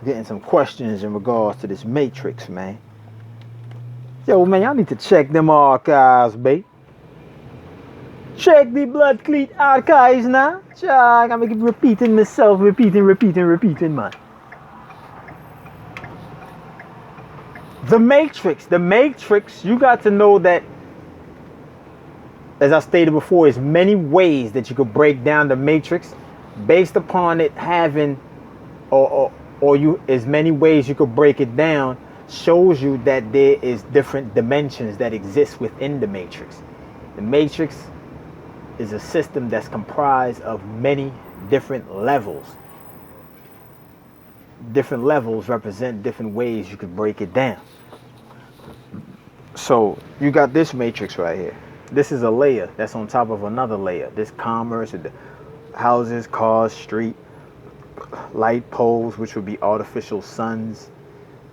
getting some questions in regards to this matrix, man. Yo, man, y'all need to check them archives, babe. Check the blood cleat archives now. Check. I'm gonna keep repeating myself, repeating, man. The Matrix, you got to know that, as I stated before, there's many ways that you could break down the Matrix based upon it having, or you, as many ways you could break it down, shows you that there is different dimensions that exist within the Matrix. The Matrix is a system that's comprised of many different levels. Different levels represent different ways you could break it down. So you got this matrix right here. This is a layer that's on top of another layer. This commerce, the houses, cars, street, light poles, which would be artificial suns.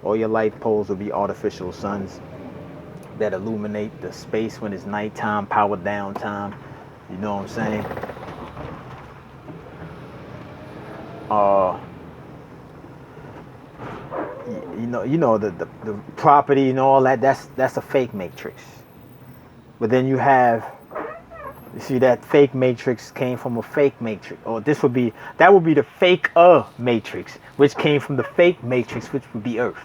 All your light poles will be artificial suns that illuminate the space when it's nighttime, power down time. You know what I'm saying? You know the property and all that. That's a fake matrix. But then you see that fake matrix came from a fake matrix, or that would be the fake matrix, which came from the fake matrix, which would be Earth.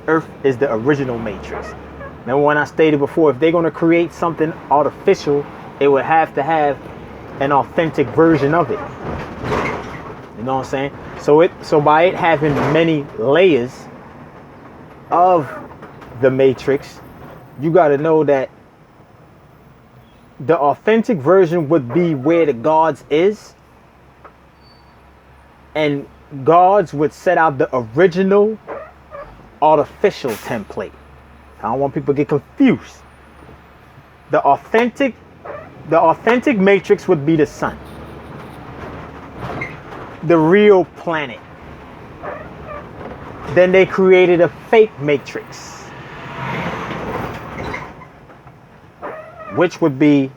Earth is the original matrix. Remember when I stated before, if they're going to create something artificial, it would have to have an authentic version of it. You know what I'm saying? So by it having many layers of the matrix, you got to know that the authentic version would be where the gods is, and gods would set out the original artificial template. I don't want people to get confused. The authentic matrix would be the sun, the real planet. Then they created a fake matrix, which would be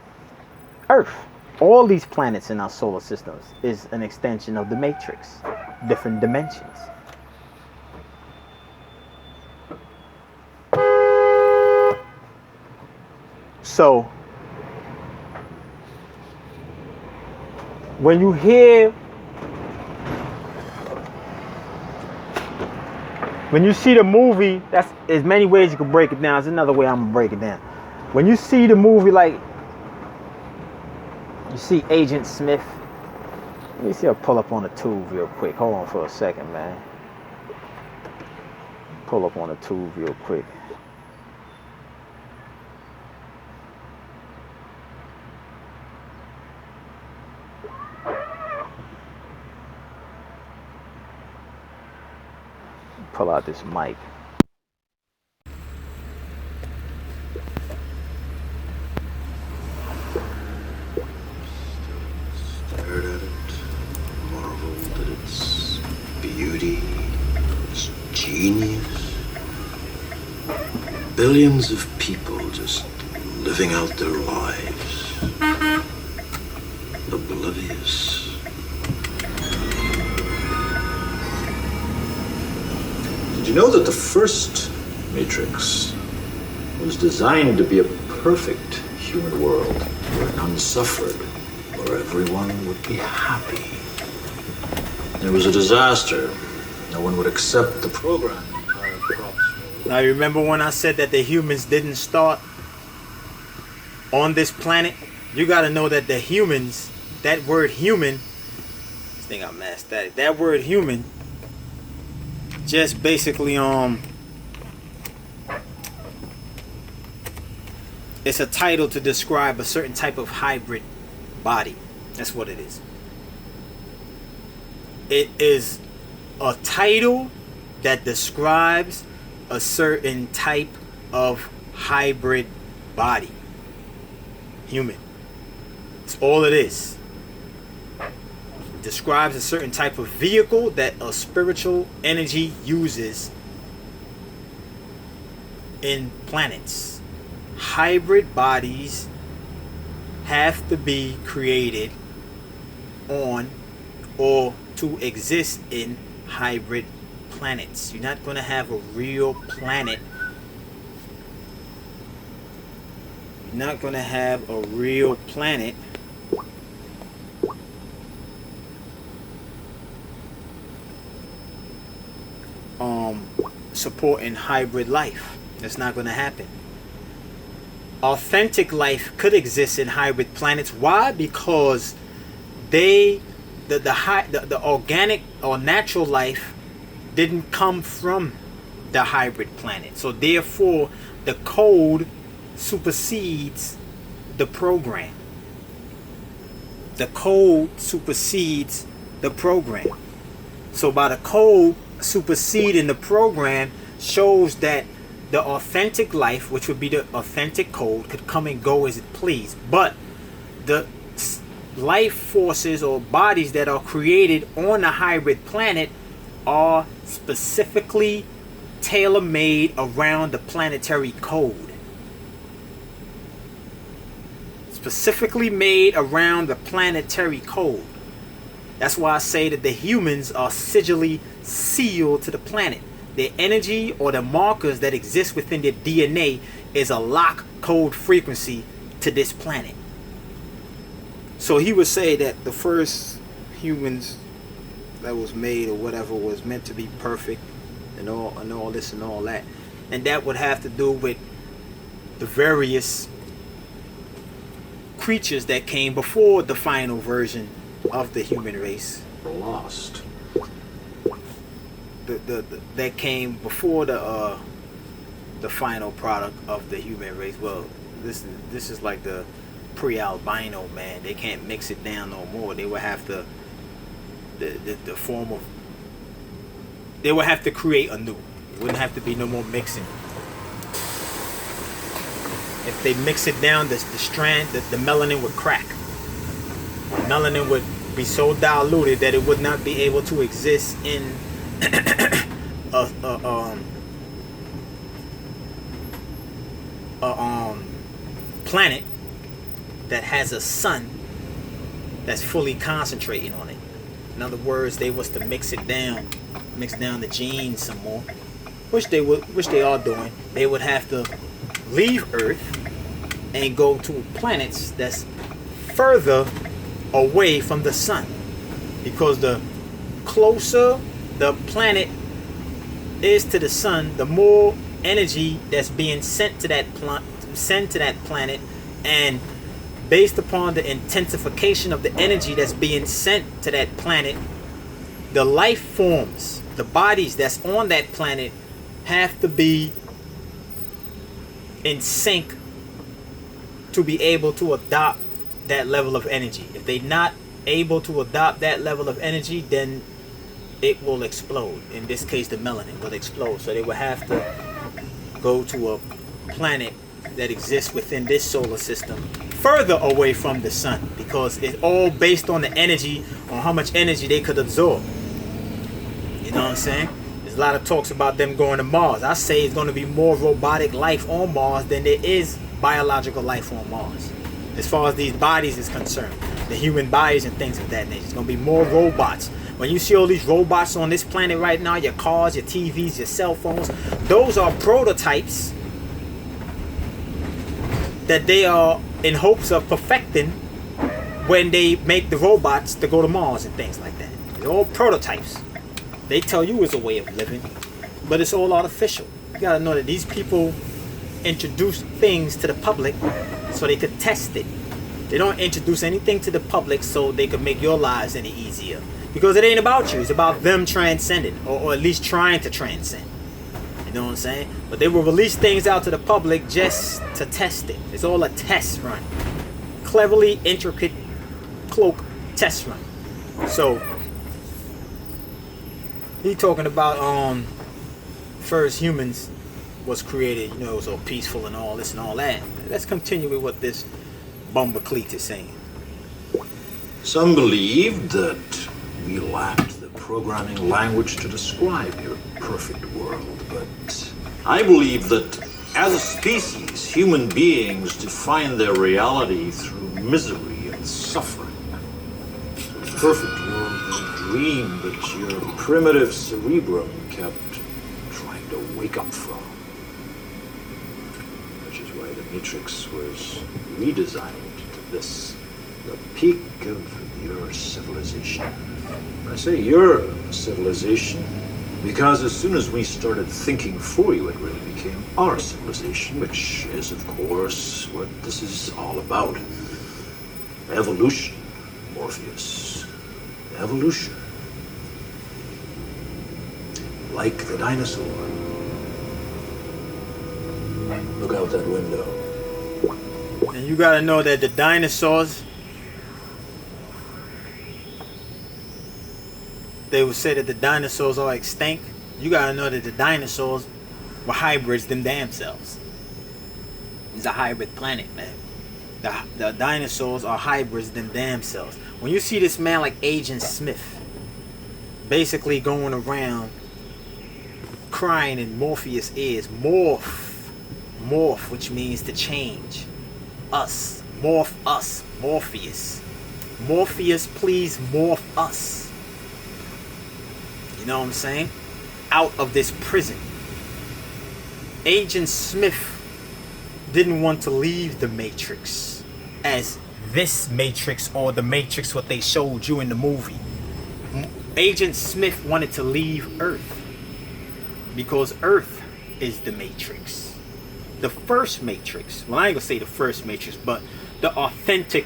Earth. All these planets in our solar systems is an extension of the matrix, different dimensions. So when you see the movie, that's as many ways you can break it down. There's another way I'm gonna break it down. When you see the movie, like you see Agent Smith. Let me see, I'll pull up on the tube real quick. Hold on for a second, man. Pull up on the tube real quick. Pull out this mic. Stared at it, marveled at its beauty, its genius. Billions of people just living out their lives, oblivious. Did you know that the first Matrix was designed to be a perfect human world where none suffered, where everyone would be happy? It was a disaster. No one would accept the program. Now, you remember when I said that the humans didn't start on this planet? You got to know that the humans, that word human, this thing got mad static. That word human just basically it's a title to describe a certain type of hybrid body. That's what it is. It is a title that describes a certain type of hybrid body. Human. That's all it is. It describes a certain type of vehicle that a spiritual energy uses in planets. Hybrid bodies have to be created on or to exist in hybrid planets. You're not going to have a real planet. You're not going to have a real planet supporting hybrid life. That's not going to happen. Authentic life could exist in hybrid planets. Why? Because the organic or natural life didn't come from the hybrid planet. So therefore, the code supersedes the program. The code supersedes the program. So by the code superseding the program shows that the authentic life, which would be the authentic code, could come and go as it please. But the life forces or bodies that are created on the hybrid planet are specifically tailor-made around the planetary code. Specifically made around the planetary code. That's why I say that the humans are sigilly sealed to the planet. Their energy or the markers that exist within their DNA is a lock code frequency to this planet. So he would say that the first humans that was made or whatever was meant to be perfect and all this and all that. And that would have to do with the various creatures that came before the final version of the human race. Lost. That came before the final product of the human race. Well, this is like the pre-albino, man. They can't mix it down no more. They would have to the form of, they would have to create anew. It wouldn't have to be no more mixing. If they mix it down, the strand, the melanin would crack. The melanin would be so diluted that it would not be able to exist in planet that has a sun that's fully concentrating on it. In other words, they was to mix down the genes some more, which they are doing. They would have to leave Earth and go to planets that's further away from the sun, because the closer the planet is to the sun, the more energy that's being sent to that planet, and based upon the intensification of the energy that's being sent to that planet, the life forms, the bodies that's on that planet have to be in sync to be able to adopt that level of energy. If they're not able to adopt that level of energy, then it will explode. In this case, the melanin will explode. So they will have to go to a planet that exists within this solar system further away from the sun, because it's all based on the energy, on how much energy they could absorb. You know what I'm saying? There's a lot of talks about them going to Mars. I say it's going to be more robotic life on Mars than there is biological life on Mars, as far as these bodies is concerned, the human bodies and things of that nature. It's going to be more robots. When you see all these robots on this planet right now, your cars, your TVs, your cell phones, those are prototypes that they are in hopes of perfecting when they make the robots to go to Mars and things like that. They're all prototypes. They tell you it's a way of living, but it's all artificial. You gotta know that these people introduce things to the public so they could test it. They don't introduce anything to the public so they could make your lives any easier, because it ain't about you. It's about them transcending, or at least trying to transcend. You know what I'm saying? But they will release things out to the public just to test it. It's all a test run. Cleverly intricate cloak test run. So he talking about first humans was created, you know, it was all peaceful and all this and all that. Let's continue with what this Bumbacleet is saying. Some believed that we lacked the programming language to describe your perfect world, but I believe that as a species, human beings define their reality through misery and suffering. perfect world of dream that your primitive cerebrum kept trying to wake up from. Which is why the Matrix was redesigned to this, the peak of your civilization. I say your civilization because as soon as we started thinking for you, it really became our civilization, which is, of course, what this is all about. Evolution, Morpheus. Evolution. Like the dinosaur. Look out that window. And you gotta know that the dinosaurs, they would say that the dinosaurs are extinct. You gotta know that the dinosaurs were hybrids them damn selves. It's a hybrid planet, man. The dinosaurs are hybrids them damn selves. When you see this man like Agent Smith basically going around crying in Morpheus' ears, morph, which means to change. Us, Morpheus. Morpheus, please morph us. You know what I'm saying? Out of this prison. Agent Smith didn't want to leave the Matrix as this Matrix or the Matrix what they showed you in the movie. Agent Smith wanted to leave Earth because Earth is the Matrix. The first Matrix. Well, I ain't gonna say the first Matrix, but the authentic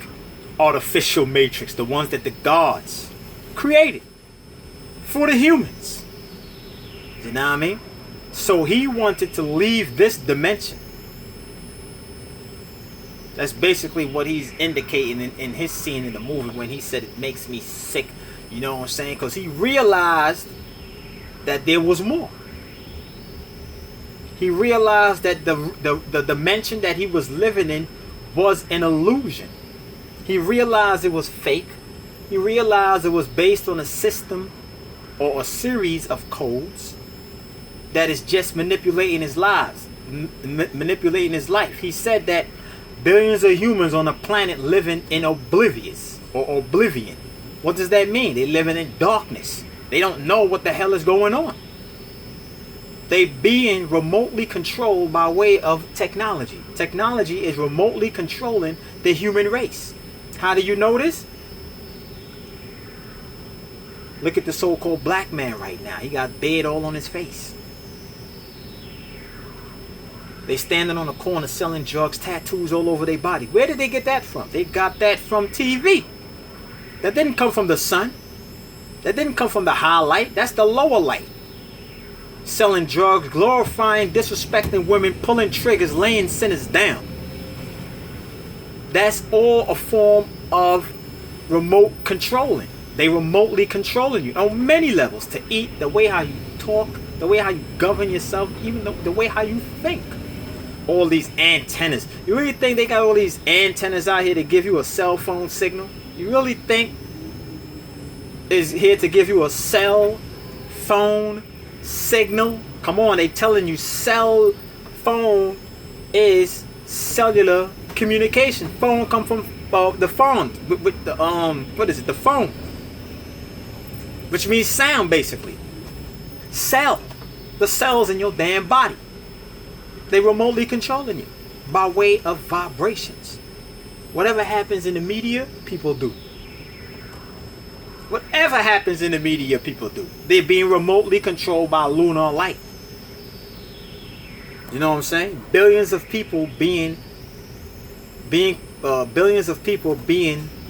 artificial Matrix, the ones that the gods created for the humans. You know what I mean? So he wanted to leave this dimension. That's basically what he's indicating in his scene in the movie when he said it makes me sick. You know what I'm saying? Because he realized that there was more. He realized that the dimension that he was living in was an illusion. He realized it was fake. He realized it was based on a system or a series of codes that is just manipulating his lives, manipulating his life. He said that billions of humans on the planet living in oblivious or oblivion. What does that mean? They're living in darkness. They don't know what the hell is going on. They being remotely controlled by way of technology. Technology is remotely controlling the human race. How do you know this? Look at the so-called black man right now. He got bed all on his face. They standing on the corner selling drugs, tattoos all over their body. Where did they get that from? They got that from TV. That didn't come from the sun. That didn't come from the highlight. That's the lower light. Selling drugs, glorifying, disrespecting women, pulling triggers, laying sinners down. That's all a form of remote controlling. They remotely controlling you on many levels. To eat, the way how you talk, the way how you govern yourself, even the way how you think. All these antennas. You really think they got all these antennas out here to give you a cell phone signal? You really think is here to give you a cell phone signal? Come on, they telling you cell phone is cellular communication. Phone come from the phone with the what is it? The phone, which means sound basically. Cell, the cells in your damn body. They remotely controlling you by way of vibrations. Whatever happens in the media, people do. Whatever happens in the media, people do. They're being remotely controlled by lunar light. You know what I'm saying? Billions of people being,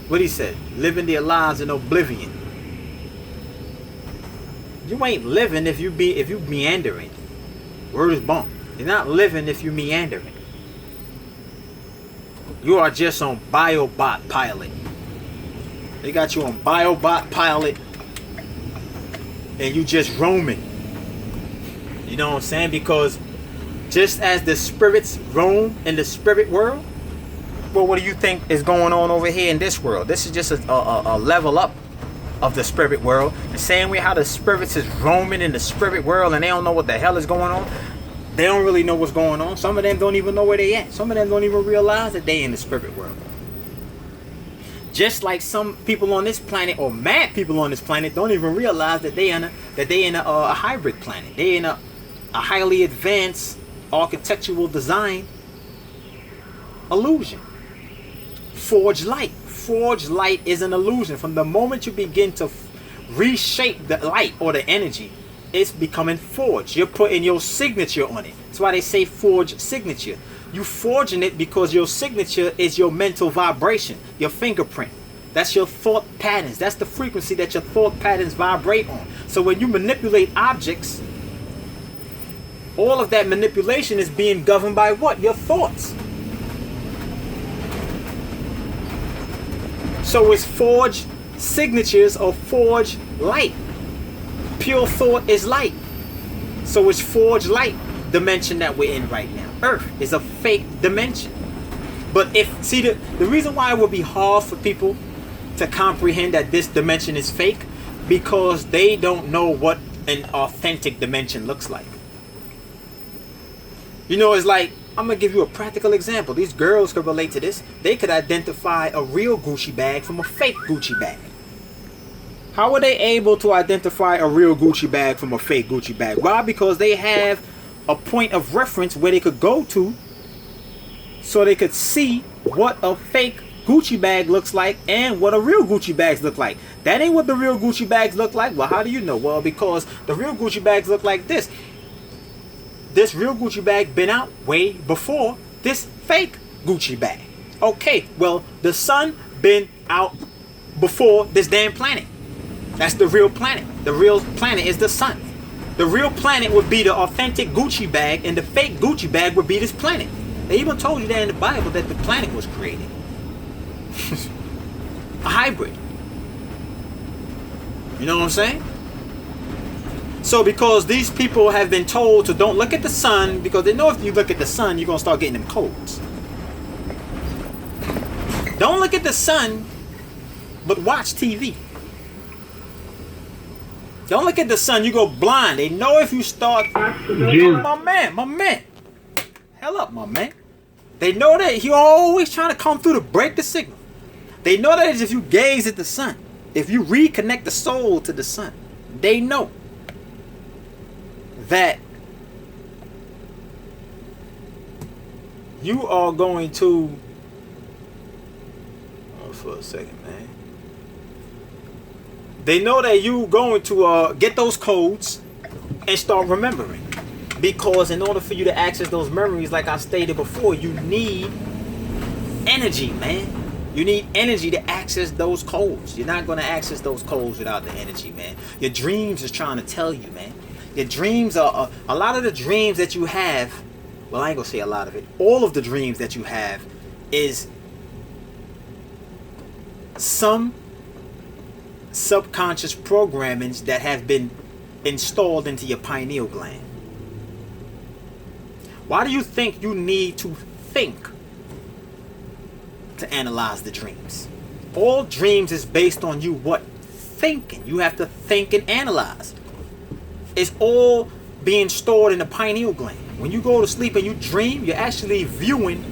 what he said, living their lives in oblivion. You ain't living if you meandering. Word is born. You're not living if you meandering. You are just on Biobot pilot. They got you on Biobot pilot and you just roaming. You know what I'm saying? Because just as the spirits roam in the spirit world, well, what do you think is going on over here in this world? This is just a level up of the spirit world. The same way how the spirits is roaming in the spirit world and they don't know what the hell is going on. They don't really know what's going on. Some of them don't even know where they at. Some of them don't even realize that they in the spirit world. Just like some people on this planet, or mad people on this planet, don't even realize that they in a hybrid planet. They in a highly advanced architectural design illusion. Forged light. Forged light is an illusion. From the moment you begin to reshape the light or the energy, it's becoming forged. You're putting your signature on it. That's why they say forged signature. You forging it because your signature is your mental vibration, your fingerprint. That's your thought patterns. That's the frequency that your thought patterns vibrate on. So when you manipulate objects, all of that manipulation is being governed by what? Your thoughts. So it's forged signatures or forged light. Pure thought is light. So it's forged light dimension that we're in right now. Earth is a fake dimension. But the reason why it would be hard for people to comprehend that this dimension is fake, because they don't know what an authentic dimension looks like. You know, it's like, I'm going to give you a practical example. These girls could relate to this. They could identify a real Gucci bag from a fake Gucci bag. How are they able to identify a real Gucci bag from a fake Gucci bag? Why? Because they have a point of reference where they could go to so they could see what a fake Gucci bag looks like and what a real Gucci bags look like. That ain't what the real Gucci bags look like. Well, how do you know? Well, because the real Gucci bags look like this. This real Gucci bag been out way before this fake Gucci bag. Okay, well, the sun been out before this damn planet. That's the real planet. The real planet is the sun. The real planet would be the authentic Gucci bag, and the fake Gucci bag would be this planet. They even told you that in the Bible that the planet was created. A hybrid. You know what I'm saying? So because these people have been told to don't look at the sun, because they know if you look at the sun, you're going to start getting them colds. Don't look at the sun, but watch TV. Don't look at the sun, you go blind. They know if you start... My man. Hell up, my man. They know that you're always trying to come through to break the signal. They know that if you gaze at the sun, if you reconnect the soul to the sun, they know that you are going to... for a second, man. They know that you're going to get those codes and start remembering. Because in order for you to access those memories, like I stated before, you need energy, man. You need energy to access those codes. You're not going to access those codes without the energy, man. Your dreams is trying to tell you, man. Your dreams are... a lot of the dreams that you have... well, I ain't going to say a lot of it. All of the dreams that you have is some subconscious programmings that have been installed into your pineal gland. Why do you think you need to think to analyze the dreams? All dreams is based on you what? Thinking. You have to think and analyze. It's all being stored in the pineal gland. When you go to sleep and you dream, you're actually viewing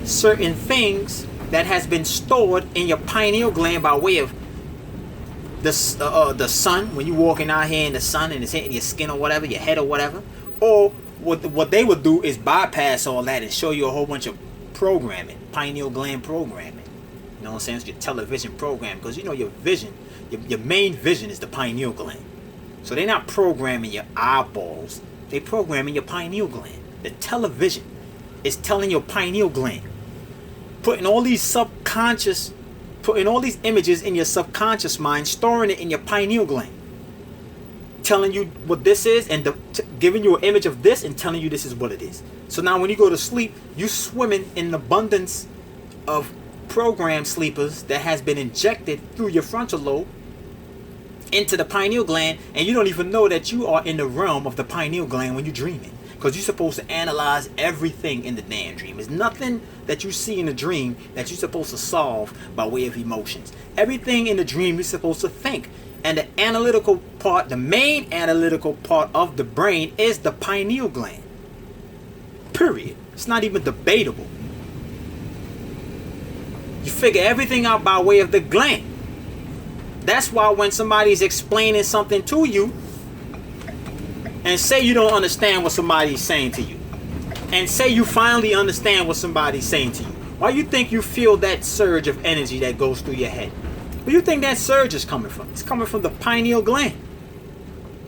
certain things that has been stored in your pineal gland by way of the sun. When you're walking out here in the sun and it's hitting your skin or whatever, your head or whatever. Or what they would do is bypass all that and show you a whole bunch of programming, pineal gland programming. You know what I'm saying? It's your television program, because you know your vision, your main vision is the pineal gland. So they're not programming your eyeballs, they're programming your pineal gland. The television is telling your pineal gland, putting all these images in your subconscious mind, storing it in your pineal gland, telling you what this is and giving you an image of this and telling you this is what it is. So now when you go to sleep, you swimming in an abundance of programmed sleepers that has been injected through your frontal lobe into the pineal gland, and you don't even know that you are in the realm of the pineal gland when you're dreaming, because you're supposed to analyze everything in the damn dream. There's nothing that you see in the dream that you're supposed to solve by way of emotions. Everything in the dream you're supposed to think. And the analytical part, the main analytical part of the brain is the pineal gland. Period. It's not even debatable. You figure everything out by way of the gland. That's why when somebody's explaining something to you, and say you don't understand what somebody's saying to you, and say you finally understand what somebody's saying to you, why you think you feel that surge of energy that goes through your head? Where you think that surge is coming from? It's coming from the pineal gland.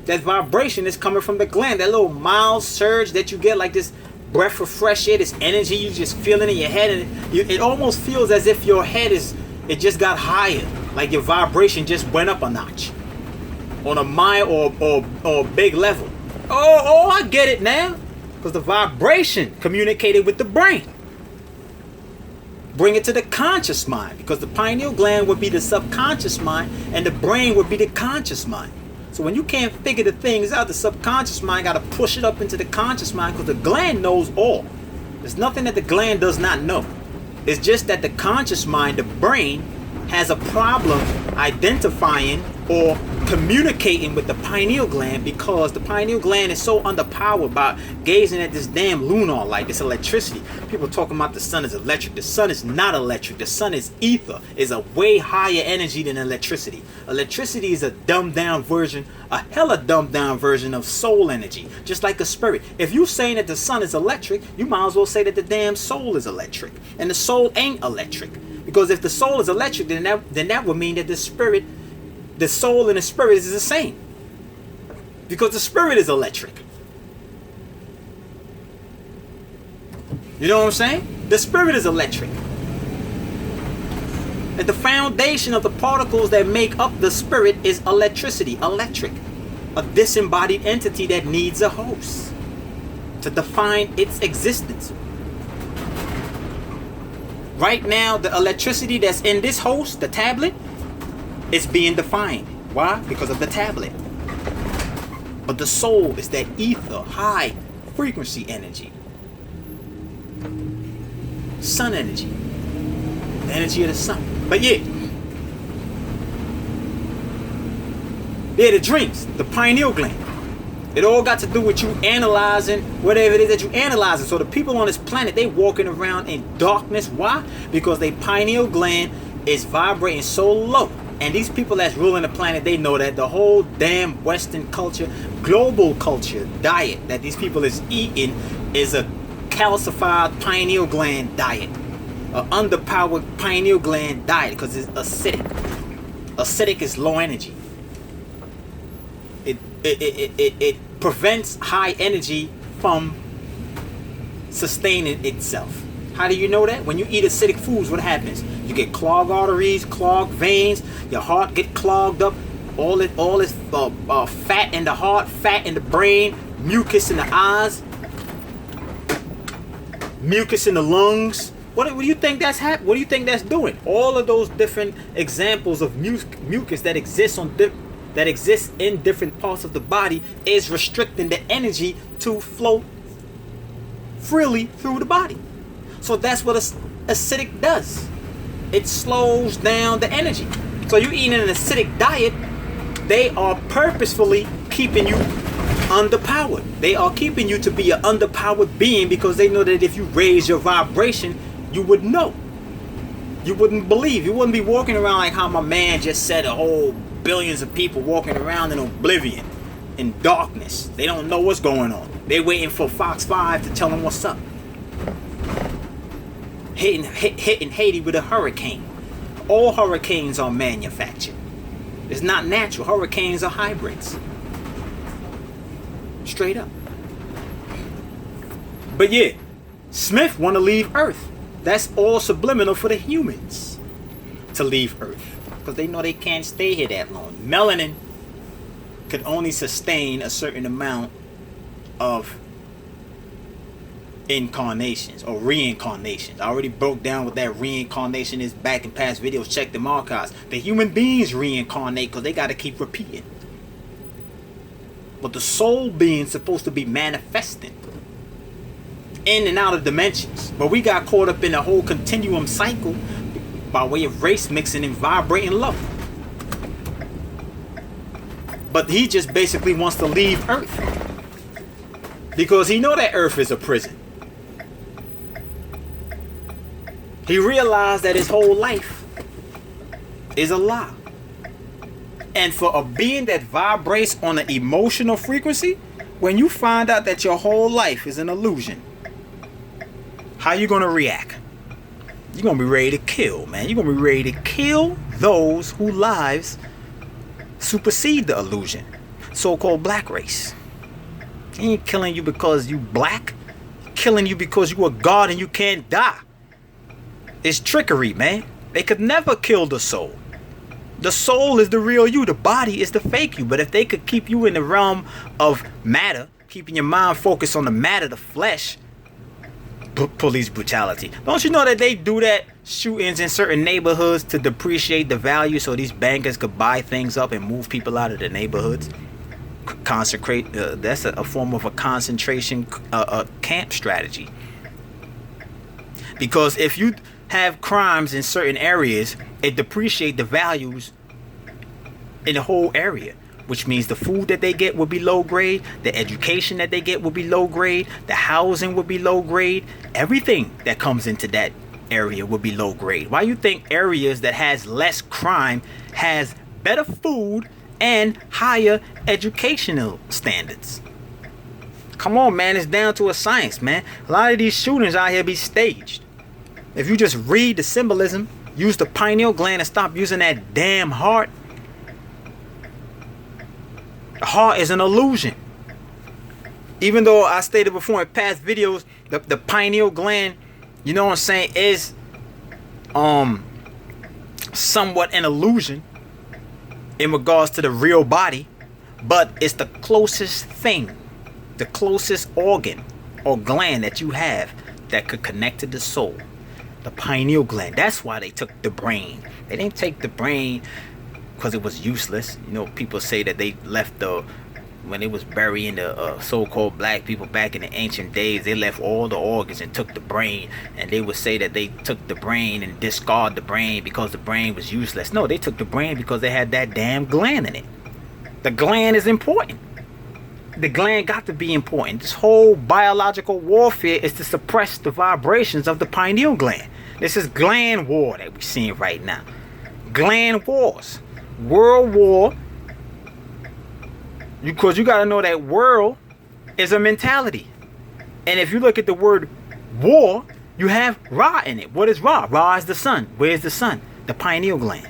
That vibration is coming from the gland. That little mild surge that you get, like this breath of fresh air, this energy you just feeling in your head, and it almost feels as if your head it just got higher, like your vibration just went up a notch on a mild or big level. Oh, I get it now, because the vibration communicated with the brain. Bring it to the conscious mind, because the pineal gland would be the subconscious mind and the brain would be the conscious mind. So when you can't figure the things out, the subconscious mind got to push it up into the conscious mind, because the gland knows all. There's nothing that the gland does not know. It's just that the conscious mind, the brain, has a problem identifying or communicating with the pineal gland, because the pineal gland is so underpowered by gazing at this damn lunar light, this electricity. People talking about the sun is electric. The sun is not electric. The sun is ether. Is a way higher energy than electricity. Electricity is a dumbed down version, a hella dumbed down version of soul energy, just like a spirit. If you saying that the sun is electric, you might as well say that the damn soul is electric, and the soul ain't electric. Because if the soul is electric, then that would mean that the spirit, the soul and the spirit is the same. Because the spirit is electric. You know what I'm saying? The spirit is electric. And the foundation of the particles that make up the spirit is electricity, electric. A disembodied entity that needs a host to define its existence. Right now, the electricity that's in this host, the tablet, is being defined. Why? Because of the tablet. But the soul is that ether, high frequency energy. Sun energy. The energy of the sun. But yeah, the dreams, the pineal gland. It all got to do with you analyzing whatever it is that you analyzing. So the people on this planet, they walking around in darkness. Why? Because their pineal gland is vibrating so low. And these people that's ruling the planet, they know that the whole damn Western culture, global culture, diet that these people is eating is a calcified pineal gland diet. An underpowered pineal gland diet, because it's acidic. Acidic is low energy. It prevents high energy from sustaining itself. How do you know that? When you eat acidic foods, what happens? You get clogged arteries, clogged veins, your heart get clogged up, all this fat in the heart, fat in the brain, mucus in the eyes, mucus in the lungs. What do you think that's happening? What do you think that's doing? All of those different examples of mucus that exists that exists in different parts of the body is restricting the energy to flow freely through the body. So that's what acidic does. It slows down the energy. So you eating an acidic diet, they are purposefully keeping you underpowered. They are keeping you to be an underpowered being, because they know that if you raise your vibration, you would know. You wouldn't believe. You wouldn't be walking around like how my man just said, a whole billions of people walking around in oblivion, in darkness. They don't know what's going on. They're waiting for Fox 5 to tell them what's up. Hitting Haiti with a hurricane. All hurricanes are manufactured. It's not natural. Hurricanes are hybrids. Straight up. But yeah, Smith want to leave Earth. That's all subliminal for the humans to leave Earth, because they know they can't stay here that long. Melanin could only sustain a certain amount of incarnations or reincarnations. I already broke down what that reincarnation is back in past videos. Check them archives. The human beings reincarnate because they got to keep repeating. But the soul being's supposed to be manifesting in and out of dimensions. But we got caught up in a whole continuum cycle by way of race mixing and vibrating low. But he just basically wants to leave Earth, because he know that Earth is a prison. He realized that his whole life is a lie. And for a being that vibrates on an emotional frequency, when you find out that your whole life is an illusion, how you gonna react? You're gonna be ready to kill, man. You're gonna be ready to kill those whose lives supersede the illusion. So-called black race. He ain't killing you because you black. He's killing you because you a god and you can't die. It's trickery, man. They could never kill the soul. The soul is the real you. The body is the fake you. But if they could keep you in the realm of matter, keeping your mind focused on the matter, the flesh, police brutality. Don't you know that they do that shootings in certain neighborhoods to depreciate the value so these bankers could buy things up and move people out of the neighborhoods? Consecrate. That's a form of a concentration camp strategy. Because if you have crimes in certain areas, it depreciate the values in the whole area, which means the food that they get will be low grade, the education that they get will be low grade, the housing will be low grade, everything that comes into that area will be low grade. Why you think areas that has less crime has better food and higher educational standards? Come on, man, it's down to a science, man. A lot of these shootings out here be staged. If you just read the symbolism, use the pineal gland and stop using that damn heart. The heart is an illusion. Even though I stated before in past videos, the pineal gland, you know what I'm saying, is somewhat an illusion in regards to the real body, but it's the closest thing, the closest organ or gland that you have that could connect to the soul. The pineal gland. That's why they took the brain. They didn't take the brain because it was useless. You know, people say that they left when they was burying the so-called black people back in the ancient days, they left all the organs and took the brain. And they would say that they took the brain and discard the brain because the brain was useless. No, they took the brain because they had that damn gland in it. The gland is important. The gland got to be important. This whole biological warfare is to suppress the vibrations of the pineal gland. This is gland war that we're seeing right now. Gland wars. World war. Because you got to know that world is a mentality. And if you look at the word war, you have Ra in it. What is Ra? Ra is the sun. Where's the sun? The pineal gland.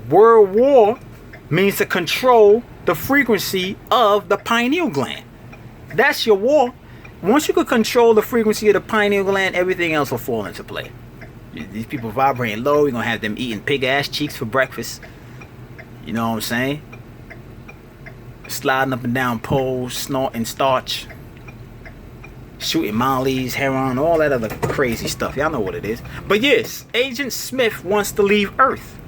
World war means to control the frequency of the pineal gland. That's your war. Once you could control the frequency of the pineal gland, everything else will fall into play. These people vibrating low, you're going to have them eating pig ass cheeks for breakfast. You know what I'm saying? Sliding up and down poles, snorting starch, shooting mollies, heroin, all that other crazy stuff. Y'all know what it is. But yes, Agent Smith wants to leave Earth.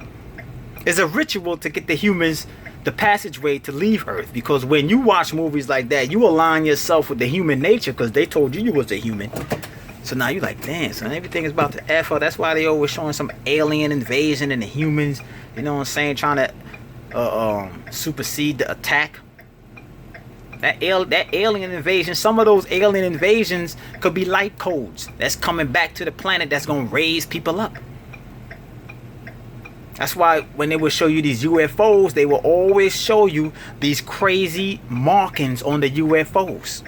It's a ritual to get the humans the passageway to leave Earth, because when you watch movies like that, you align yourself with the human nature because they told you was a human. So now you're like, damn, son, everything is about to F up. That's why they always showing some alien invasion and the humans, you know what I'm saying, trying to supersede the attack. That alien invasion, some of those alien invasions could be light codes that's coming back to the planet that's going to raise people up. That's why when they would show you these UFOs, they will always show you these crazy markings on the UFOs.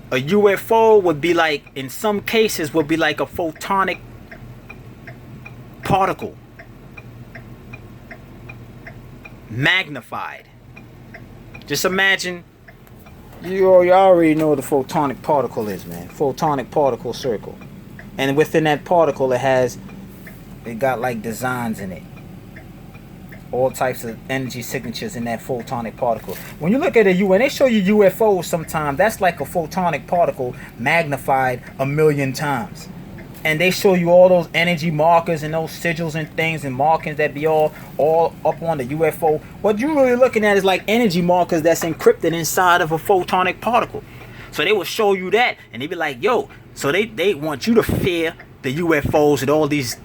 A UFO would be like, in some cases, would be like a photonic particle. Magnified. Just imagine, you already know what the photonic particle is, man. Photonic particle circle. And within that particle, it got like designs in it. All types of energy signatures in that photonic particle. When you look at when they show you UFOs sometimes, that's like a photonic particle magnified 1,000,000 times. And they show you all those energy markers and those sigils and things and markings that be all up on the UFO. What you're really looking at is like energy markers that's encrypted inside of a photonic particle. So they will show you that and they be like, yo, so they want you to fear the UFOs and all these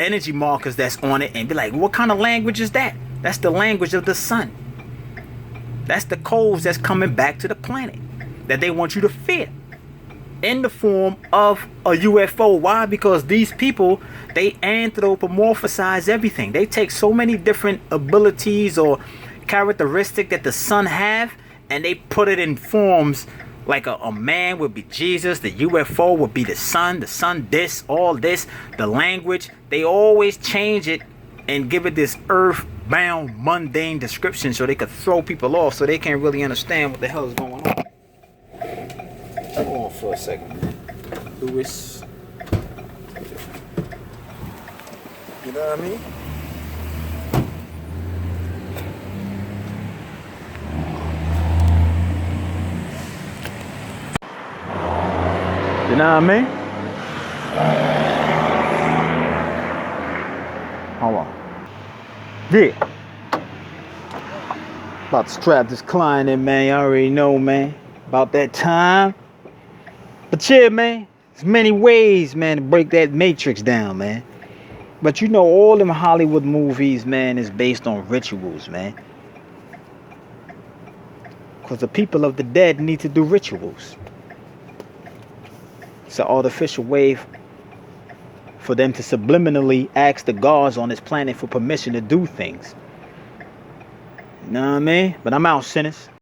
energy markers that's on it, and be like, what kind of language is that? That's the language of the sun. That's the codes that's coming back to the planet. that they want you to fear in the form of a UFO. Why? Because these people, they anthropomorphize everything. They take so many different abilities or characteristic that the sun have, and they put it in forms like a man would be Jesus, the UFO would be the sun this, all this, the language. They always change it and give it this earthbound, mundane description so they could throw people off, so they can't really understand what the hell is going on. Hold on for a second, man. Lewis. You know what I mean? You know what I mean? Hold on. Yeah. About to strap this client in, man. You already know, man. About that time. But yeah, man. There's many ways, man, to break that matrix down, man. But you know, all them Hollywood movies, man, is based on rituals, man. Because the people of the dead need to do rituals. It's an artificial way for them to subliminally ask the gods on this planet for permission to do things. You know what I mean? But I'm out, sinners.